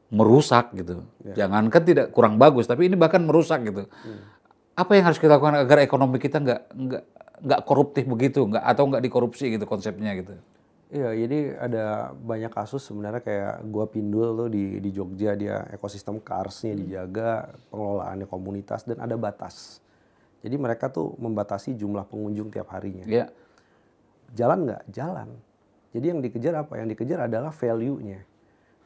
merusak gitu. Jangankan tidak kurang bagus, tapi ini bahkan merusak gitu. Apa yang harus kita lakukan agar ekonomi kita nggak koruptif begitu, atau nggak dikorupsi gitu konsepnya gitu? Iya, jadi ada banyak kasus sebenarnya kayak Gua Pindul tuh di Jogja, dia ekosistem karsnya dijaga, pengelolaannya komunitas, dan ada batas. Jadi mereka tuh membatasi jumlah pengunjung tiap harinya. Ya. Jalan nggak? Jalan. Jadi yang dikejar apa? Yang dikejar adalah value-nya.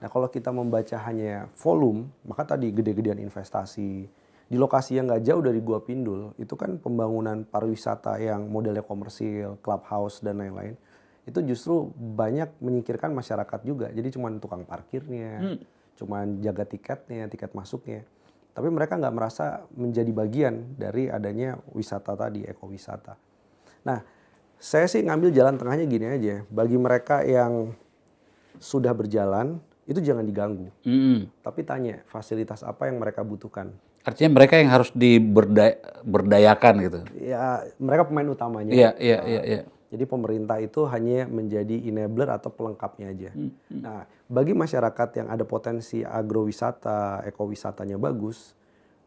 Nah, kalau kita membaca hanya volume, maka tadi gede-gedean investasi. Di lokasi yang nggak jauh dari Gua Pindul, itu kan pembangunan pariwisata yang modelnya komersil, clubhouse, dan lain-lain. Itu justru banyak menyingkirkan masyarakat juga. Jadi cuma tukang parkirnya, cuma jaga tiketnya, tiket masuknya. Tapi mereka nggak merasa menjadi bagian dari adanya wisata tadi, ekowisata. Nah, saya sih ngambil jalan tengahnya gini aja. Bagi mereka yang sudah berjalan, itu jangan diganggu. Tapi tanya, fasilitas apa yang mereka butuhkan. Artinya mereka yang harus diberdayakan gitu. Ya, mereka pemain utamanya. Iya. Jadi pemerintah itu hanya menjadi enabler atau pelengkapnya aja. Nah, bagi masyarakat yang ada potensi agrowisata, ekowisatanya bagus,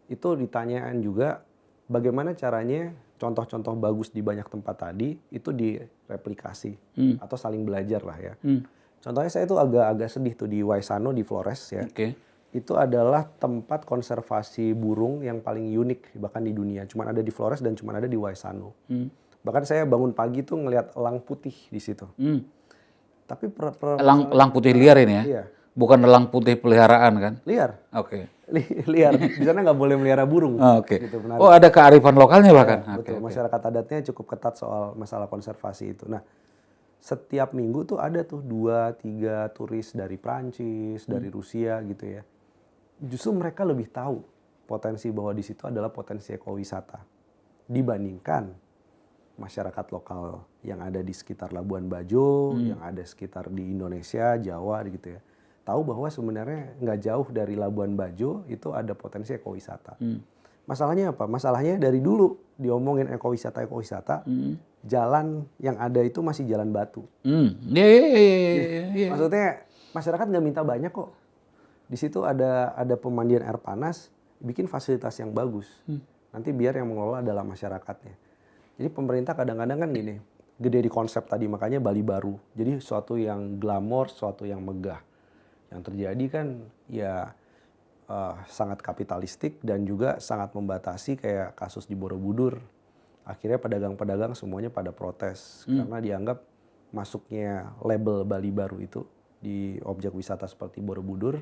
itu ditanyakan juga bagaimana caranya contoh-contoh bagus di banyak tempat tadi itu direplikasi atau saling belajar lah ya. Contohnya saya tuh agak sedih tuh di Waisano di Flores ya. Itu adalah tempat konservasi burung yang paling unik bahkan di dunia. Cuman ada di Flores dan cuman ada di Waisano. Bahkan saya bangun pagi tuh ngelihat elang putih di situ. Tapi Elang putih liar ini ya? Iya. Bukan elang putih peliharaan kan? Liar. Oke. Liar. Di sana nggak boleh melihara burung. Oke. Gitu, Oh, ada kearifan lokalnya bahkan? Ya, betul. Masyarakat adatnya cukup ketat soal masalah konservasi itu. Nah, setiap minggu tuh ada tuh 2-3 turis dari Prancis, dari Rusia gitu ya. Justru mereka lebih tahu potensi bahwa di situ adalah potensi ekowisata dibandingkan masyarakat lokal yang ada di sekitar Labuan Bajo, yang ada sekitar di Indonesia, Jawa gitu ya. Tahu bahwa sebenarnya nggak jauh dari Labuan Bajo itu ada potensi ekowisata. Masalahnya apa? Masalahnya dari dulu diomongin ekowisata, jalan yang ada itu masih jalan batu. Iya. Maksudnya masyarakat nggak minta banyak kok. Di situ ada pemandian air panas, bikin fasilitas yang bagus. Nanti biar yang mengelola adalah masyarakatnya. Jadi pemerintah kadang-kadang kan gini, gede di konsep tadi, makanya Bali baru. Jadi sesuatu yang glamor, sesuatu yang megah. Yang terjadi kan ya sangat kapitalistik dan juga sangat membatasi kayak kasus di Borobudur. Akhirnya pedagang-pedagang semuanya pada protes karena dianggap masuknya label Bali Baru itu di objek wisata seperti Borobudur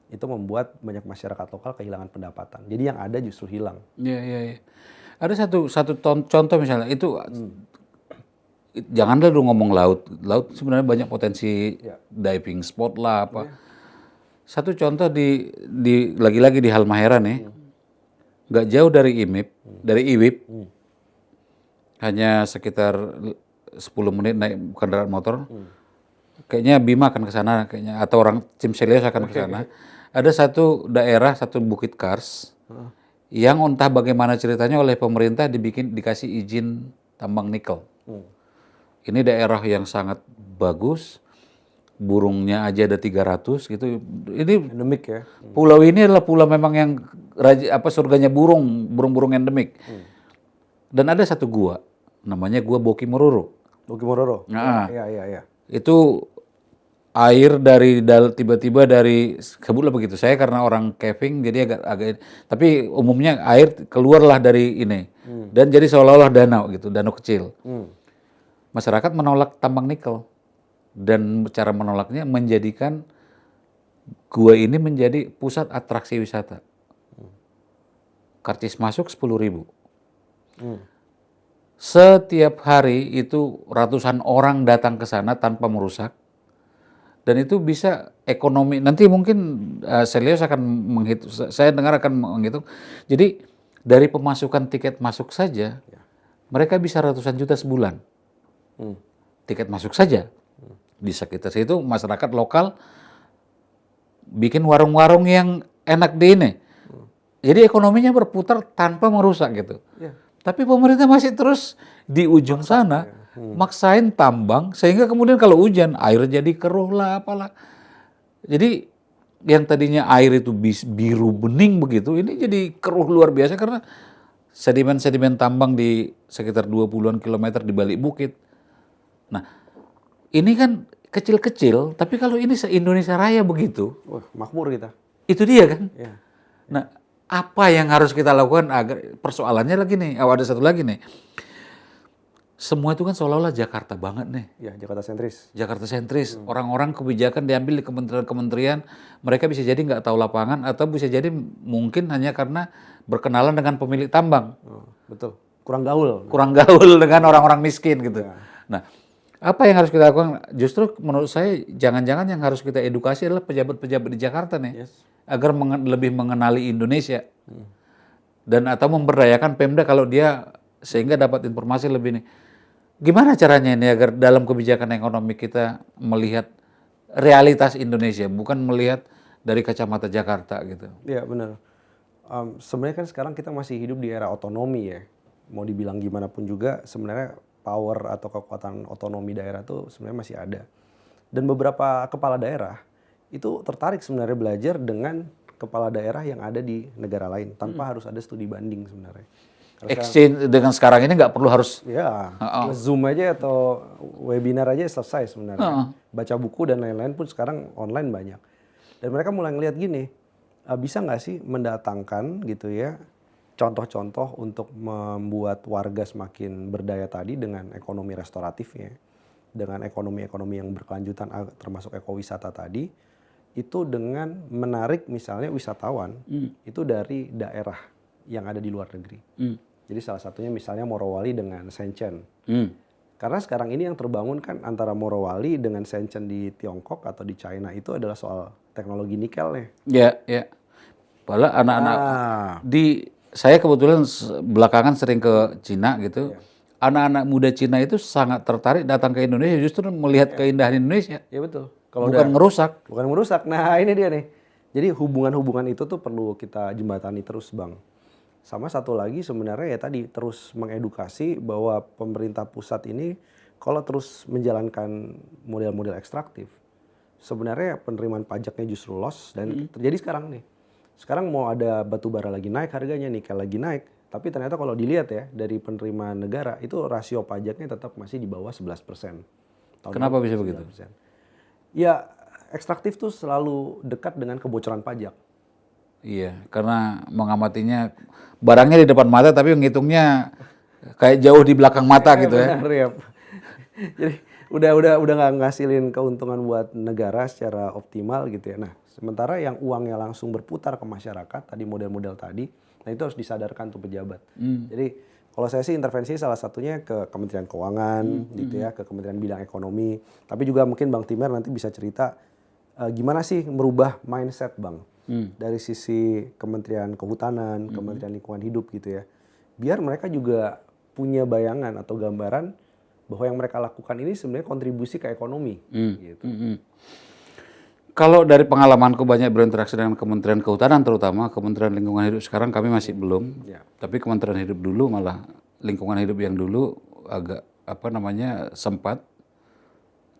itu membuat banyak masyarakat lokal kehilangan pendapatan. Jadi yang ada justru hilang. Iya, iya, iya. Ada contoh misalnya itu janganlah lu ngomong laut. Laut sebenarnya banyak potensi diving spot lah apa. Satu contoh di lagi-lagi di Halmahera nih. Nggak jauh dari dari IWIP. Hanya sekitar 10 menit naik kendaraan motor. Kayaknya Bima akan ke sana kayaknya atau orang tim Selios akan ke sana. Ada satu daerah, satu bukit kars yang entah bagaimana ceritanya oleh pemerintah dikasih izin tambang nikel. Ini daerah yang sangat bagus, burungnya aja ada 300 gitu. Ini Endemik ya. pulau ini adalah pulau memang yang surganya burung-burung endemik. Dan ada satu gua, namanya Gua Boki Mororo. Boki Mororo. Nah, Iya. itu air tiba-tiba dari sebutlah begitu. Saya karena orang caving jadi agak tapi umumnya air keluarlah dari ini dan jadi seolah-olah danau gitu, danau kecil. Masyarakat menolak tambang nikel dan cara menolaknya menjadikan gua ini menjadi pusat atraksi wisata. Karcis masuk 10.000. Setiap hari itu ratusan orang datang ke sana tanpa merusak. Dan itu bisa ekonomi, nanti mungkin Selios akan menghitung, saya dengar akan menghitung. Jadi dari pemasukan tiket masuk saja, mereka bisa ratusan juta sebulan. Tiket masuk saja. Di sekitar situ masyarakat lokal bikin warung-warung yang enak di ini. Jadi ekonominya berputar tanpa merusak gitu. Tapi pemerintah masih terus di ujung sana maksain tambang sehingga kemudian kalau hujan air jadi keruh lah apalah. Jadi yang tadinya air itu biru bening begitu ini jadi keruh luar biasa karena sedimen-sedimen tambang di sekitar 20-an kilometer di balik bukit. Nah, ini kan kecil-kecil tapi kalau ini se-Indonesia Raya begitu, Wah, makmur kita. itu dia kan. Iya. Nah, apa yang harus kita lakukan agar persoalannya lagi nih, ada satu lagi nih. Semua itu kan seolah-olah Jakarta banget nih. Ya, Jakarta sentris. Jakarta sentris. Orang-orang kebijakan diambil di kementerian-kementerian, mereka bisa jadi nggak tahu lapangan atau bisa jadi mungkin hanya karena berkenalan dengan pemilik tambang. Betul. Kurang gaul. Kurang gaul dengan orang-orang miskin gitu. Nah, apa yang harus kita lakukan? Justru menurut saya jangan-jangan yang harus kita edukasi adalah pejabat-pejabat di Jakarta nih. Agar lebih mengenali Indonesia. Dan atau memberdayakan Pemda kalau dia sehingga dapat informasi lebih nih. Gimana caranya ini agar dalam kebijakan ekonomi kita melihat realitas Indonesia, bukan melihat dari kacamata Jakarta gitu. Iya benar. Sebenarnya kan sekarang kita masih hidup di era otonomi ya. Mau dibilang gimana pun juga sebenarnya power atau kekuatan otonomi daerah tuh sebenarnya masih ada. Dan beberapa kepala daerah itu tertarik sebenarnya belajar dengan kepala daerah yang ada di negara lain tanpa harus ada studi banding sebenarnya. Exchange dengan sekarang ini nggak perlu harus Zoom aja atau webinar aja selesai sebenarnya. Baca buku dan lain-lain pun sekarang online banyak. Dan mereka mulai ngelihat gini, bisa nggak sih mendatangkan gitu ya contoh-contoh untuk membuat warga semakin berdaya tadi dengan ekonomi restoratifnya, dengan ekonomi-ekonomi yang berkelanjutan termasuk ekowisata tadi, itu dengan menarik misalnya wisatawan itu dari daerah yang ada di luar negeri. Jadi salah satunya misalnya Morowali dengan Shenzhen. Karena sekarang ini yang terbangun kan antara Morowali dengan Shenzhen di Tiongkok atau di China itu adalah soal teknologi nikelnya. Ya. Padahal anak-anak saya kebetulan belakangan sering ke Cina gitu. Anak-anak muda Cina itu sangat tertarik datang ke Indonesia justru melihat keindahan Indonesia. Ya betul. Bukan ngerusak. Bukan merusak. Nah ini dia nih. Jadi hubungan-hubungan itu tuh perlu kita jembatani terus Bang. Sama satu lagi sebenarnya ya tadi terus mengedukasi bahwa pemerintah pusat ini kalau terus menjalankan model-model ekstraktif, sebenarnya penerimaan pajaknya justru loss dan terjadi sekarang nih. Sekarang mau ada batu bara lagi naik harganya, nikel lagi naik, tapi ternyata kalau dilihat ya dari penerimaan negara itu rasio pajaknya tetap masih di bawah 11%. Kenapa bisa begitu? Ya ekstraktif tuh selalu dekat dengan kebocoran pajak. Iya, karena mengamatinya barangnya di depan mata tapi menghitungnya kayak jauh di belakang mata gitu ya. Benar ya. Jadi udah nggak ngasilin keuntungan buat negara secara optimal gitu ya. Nah, sementara yang uangnya langsung berputar ke masyarakat tadi model-model tadi, nah itu harus disadarkan tuh pejabat. Jadi kalau saya sih intervensi salah satunya ke Kementerian Keuangan gitu ya, ke Kementerian Bidang Ekonomi. Tapi juga mungkin Bang Timer nanti bisa cerita gimana sih merubah mindset Bang dari sisi Kementerian Kehutanan, Kementerian Lingkungan Hidup gitu ya. Biar mereka juga punya bayangan atau gambaran bahwa yang mereka lakukan ini sebenarnya kontribusi ke ekonomi. Gitu. Kalau dari pengalamanku banyak berinteraksi dengan Kementerian Kehutanan terutama Kementerian Lingkungan Hidup sekarang kami masih belum. Ya. Tapi Kementerian Hidup dulu malah lingkungan hidup yang dulu agak apa namanya sempat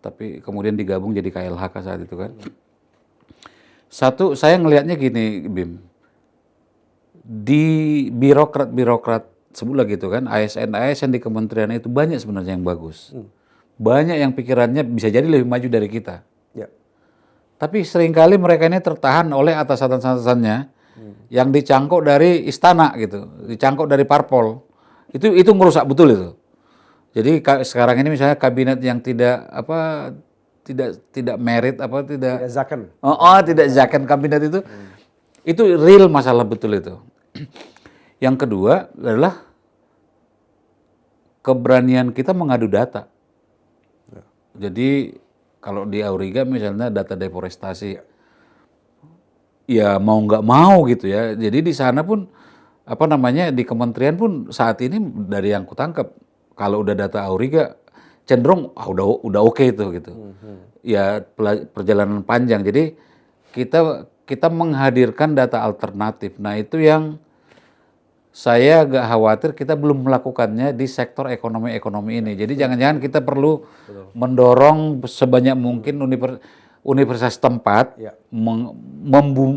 tapi kemudian digabung jadi KLHK saat itu kan. Satu saya ngelihatnya gini Bim. Di birokrat-birokrat sebutlah gitu kan, ASN di kementerian itu banyak sebenarnya yang bagus. Banyak yang pikirannya bisa jadi lebih maju dari kita. Ya. Tapi seringkali mereka ini tertahan oleh atasan-atasannya yang dicangkok dari istana gitu, dicangkok dari parpol. Itu merusak betul itu. Jadi sekarang ini misalnya kabinet yang tidak merit tidak Tidak zaken. tidak zaken kabinet itu real masalah betul itu. Yang kedua adalah keberanian kita mengadu data. Jadi kalau di Auriga misalnya data deforestasi, ya mau nggak mau gitu ya. Jadi di sana pun di kementerian pun saat ini dari yang kutangkap kalau udah data Auriga cenderung udah oke itu gitu. Ya perjalanan panjang. Jadi kita menghadirkan data alternatif. Nah itu yang saya agak khawatir kita belum melakukannya di sektor ekonomi ini. Jadi jangan-jangan kita perlu mendorong sebanyak mungkin universitas tempat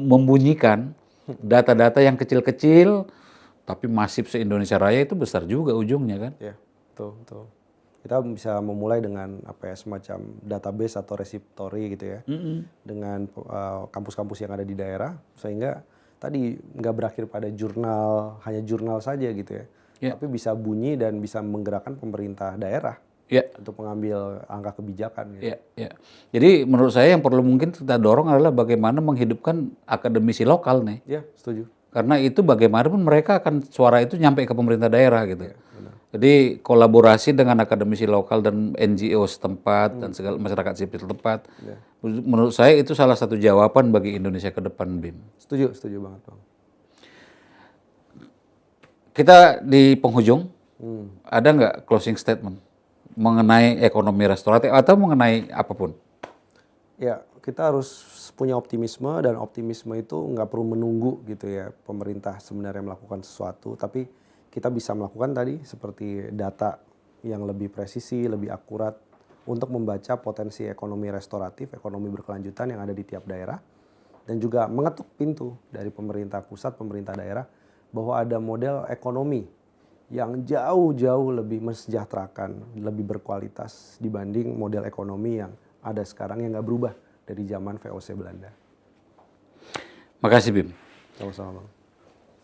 membunyikan data-data yang kecil-kecil tapi masif se-Indonesia Raya itu besar juga ujungnya kan. Ya, betul. Kita bisa memulai dengan semacam database atau repository gitu ya. Dengan kampus-kampus yang ada di daerah sehingga tadi nggak berakhir pada hanya jurnal saja gitu ya. Tapi bisa bunyi dan bisa menggerakkan pemerintah daerah untuk mengambil angka kebijakan gitu. Jadi menurut saya yang perlu mungkin kita dorong adalah bagaimana menghidupkan akademisi lokal nih. Ya, setuju. Karena itu bagaimanapun mereka akan suara itu nyampe ke pemerintah daerah gitu. Jadi kolaborasi dengan akademisi lokal dan NGO setempat dan segala masyarakat sipil setempat. Menurut saya itu salah satu jawaban bagi Indonesia ke depan, Bim. Setuju banget, Bang. Kita di penghujung, ada nggak closing statement mengenai ekonomi restoratif atau mengenai apapun? Ya, kita harus punya optimisme dan optimisme itu nggak perlu menunggu gitu ya pemerintah sebenarnya melakukan sesuatu, tapi kita bisa melakukan tadi seperti data yang lebih presisi, lebih akurat untuk membaca potensi ekonomi restoratif, ekonomi berkelanjutan yang ada di tiap daerah dan juga mengetuk pintu dari pemerintah pusat, pemerintah daerah bahwa ada model ekonomi yang jauh-jauh lebih mensejahterakan, lebih berkualitas dibanding model ekonomi yang ada sekarang yang nggak berubah dari zaman VOC Belanda. Makasih Bim. Sama-sama Bang.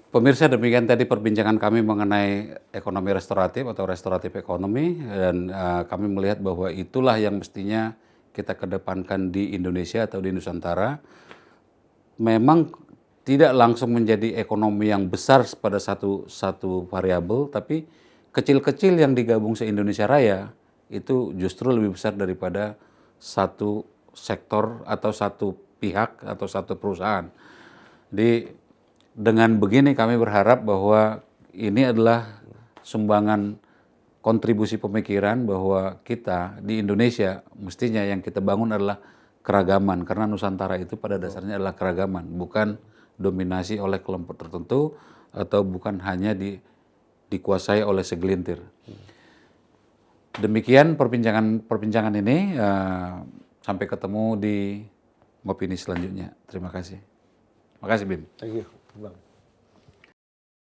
Pemirsa, demikian tadi perbincangan kami mengenai ekonomi restoratif atau restoratif ekonomi dan kami melihat bahwa itulah yang mestinya kita kedepankan di Indonesia atau di Nusantara. Memang tidak langsung menjadi ekonomi yang besar pada satu variabel, tapi kecil-kecil yang digabung se-Indonesia Raya itu justru lebih besar daripada satu sektor atau satu pihak atau satu perusahaan. Jadi dengan begini kami berharap bahwa ini adalah sumbangan kontribusi pemikiran bahwa kita di Indonesia mestinya yang kita bangun adalah keragaman, karena Nusantara itu pada dasarnya adalah keragaman, bukan dominasi oleh kelompok tertentu atau bukan hanya dikuasai oleh segelintir. Demikian perbincangan ini, sampai ketemu di Ngopini selanjutnya. Terima kasih. Makasih Bim. Thank you, Bang.